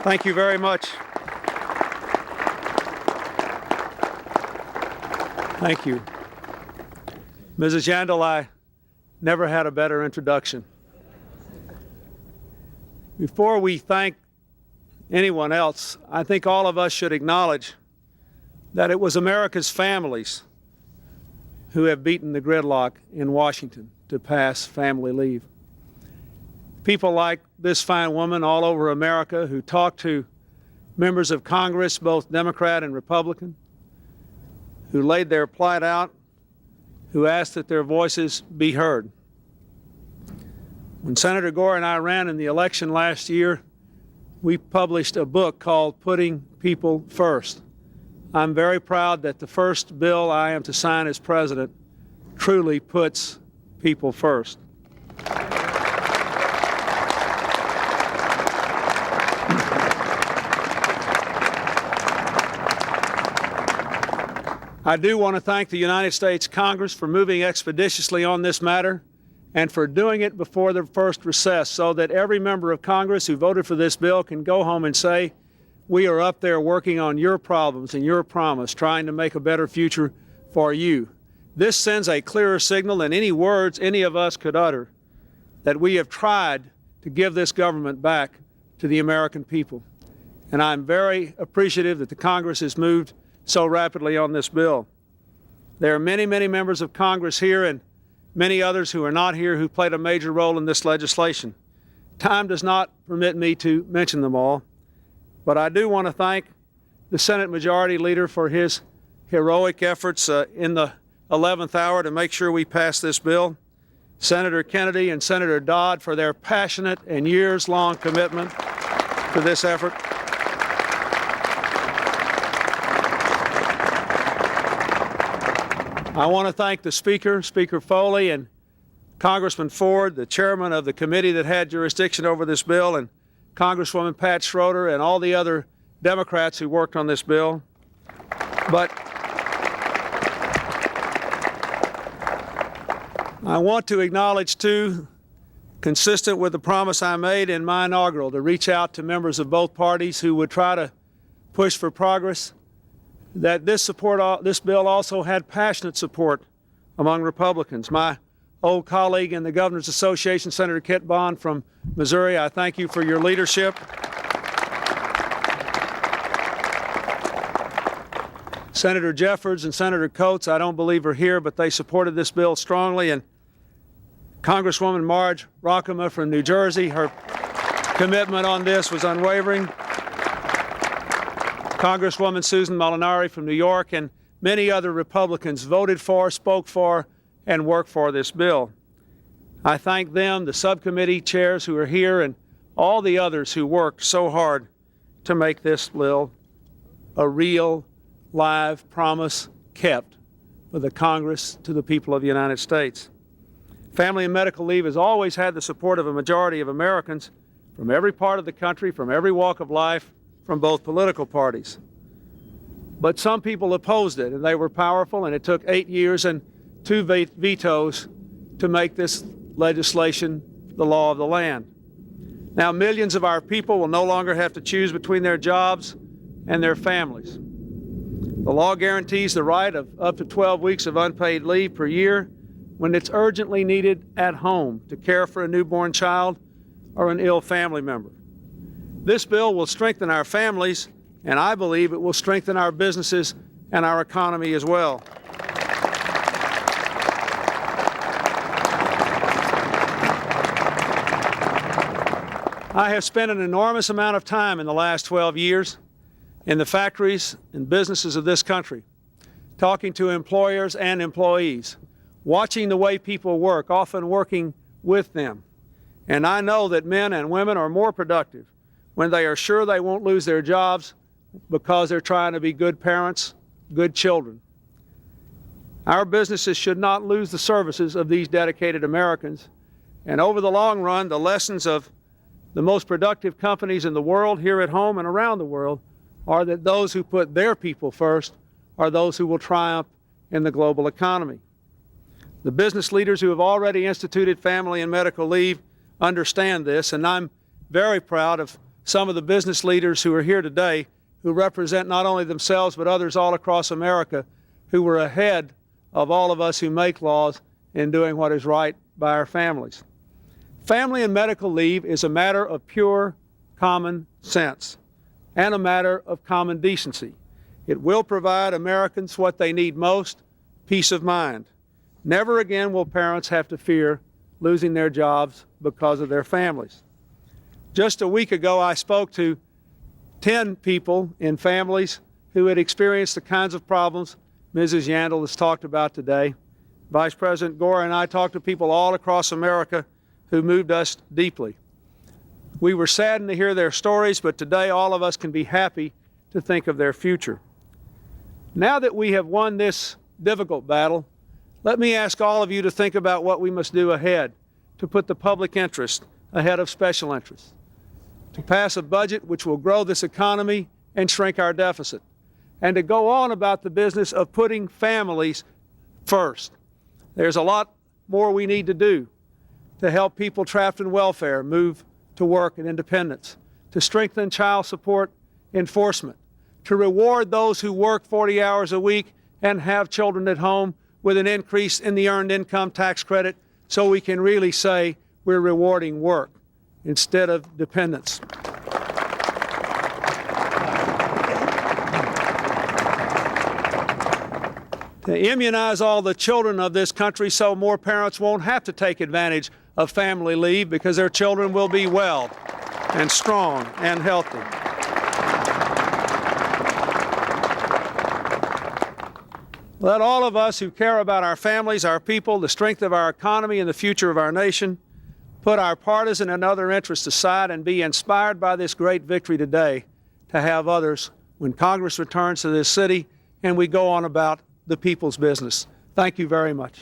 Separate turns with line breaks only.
Thank you very much. Thank you. Mrs. Yandel, I never had a better introduction. Before we thank anyone else, I think all of us should acknowledge that it was America's families who have beaten the gridlock in Washington to pass family leave. People like this fine woman all over America who talked to members of Congress, both Democrat and Republican, who laid their plight out, who asked that their voices be heard. When Senator Gore and I ran in the election last year, we published a book called Putting People First. I'm very proud that the first bill I am to sign as president truly puts people first. I do want to thank the United States Congress for moving expeditiously on this matter and for doing it before the first recess so that every member of Congress who voted for this bill can go home and say, we are up there working on your problems and your promise, trying to make a better future for you. This sends a clearer signal than any words any of us could utter that we have tried to give this government back to the American people. And I'm very appreciative that the Congress has moved so rapidly on this bill. There are many, many members of Congress here and many others who are not here who played a major role in this legislation. Time does not permit me to mention them all, but I do want to thank the Senate Majority Leader for his heroic efforts in the 11th hour to make sure we pass this bill, Senator Kennedy and Senator Dodd for their passionate and years-long commitment to this effort. I want to thank the Speaker, Speaker Foley, and Congressman Ford, the chairman of the committee that had jurisdiction over this bill, and Congresswoman Pat Schroeder, and all the other Democrats who worked on this bill. But I want to acknowledge, too, consistent with the promise I made in my inaugural, to reach out to members of both parties who would try to push for progress, that this bill also had passionate support among Republicans. My old colleague in the Governor's Association, Senator Kit Bond from Missouri, I thank you for your leadership. Senator Jeffords and Senator Coates, I don't believe are here, but they supported this bill strongly. And Congresswoman Marge Rockema from New Jersey, her commitment on this was unwavering. Congresswoman Susan Molinari from New York and many other Republicans voted for, spoke for, and worked for this bill. I thank them, the subcommittee chairs who are here, and all the others who worked so hard to make this bill a real, live promise kept with the Congress to the people of the United States. Family and medical leave has always had the support of a majority of Americans from every part of the country, from every walk of life, from both political parties. But some people opposed it, and they were powerful, and it took 8 years and 2 vetoes to make this legislation the law of the land. Now, millions of our people will no longer have to choose between their jobs and their families. The law guarantees the right of up to 12 weeks of unpaid leave per year when it's urgently needed at home to care for a newborn child or an ill family member. This bill will strengthen our families, and I believe it will strengthen our businesses and our economy as well. I have spent an enormous amount of time in the last 12 years in the factories and businesses of this country, talking to employers and employees, watching the way people work, often working with them. And I know that men and women are more productive when they are sure they won't lose their jobs because they're trying to be good parents, good children. Our businesses should not lose the services of these dedicated Americans. And over the long run, the lessons of the most productive companies in the world, here at home and around the world, are that those who put their people first are those who will triumph in the global economy. The business leaders who have already instituted family and medical leave understand this, and I'm very proud of some of the business leaders who are here today, who represent not only themselves but others all across America, who were ahead of all of us who make laws in doing what is right by our families. Family and medical leave is a matter of pure common sense and a matter of common decency. It will provide Americans what they need most, peace of mind. Never again will parents have to fear losing their jobs because of their families. Just a week ago, I spoke to 10 people in families who had experienced the kinds of problems Mrs. Yandel has talked about today. Vice President Gore and I talked to people all across America who moved us deeply. We were saddened to hear their stories, but today all of us can be happy to think of their future. Now that we have won this difficult battle, let me ask all of you to think about what we must do ahead to put the public interest ahead of special interests, to pass a budget which will grow this economy and shrink our deficit, and to go on about the business of putting families first. There's a lot more we need to do to help people trapped in welfare move to work and independence, to strengthen child support enforcement, to reward those who work 40 hours a week and have children at home with an increase in the earned income tax credit so we can really say we're rewarding work instead of dependence. To immunize all the children of this country so more parents won't have to take advantage of family leave because their children will be well and strong and healthy. Let all of us who care about our families, our people, the strength of our economy, and the future of our nation put our partisan and other interests aside and be inspired by this great victory today to have others when Congress returns to this city and we go on about the people's business. Thank you very much.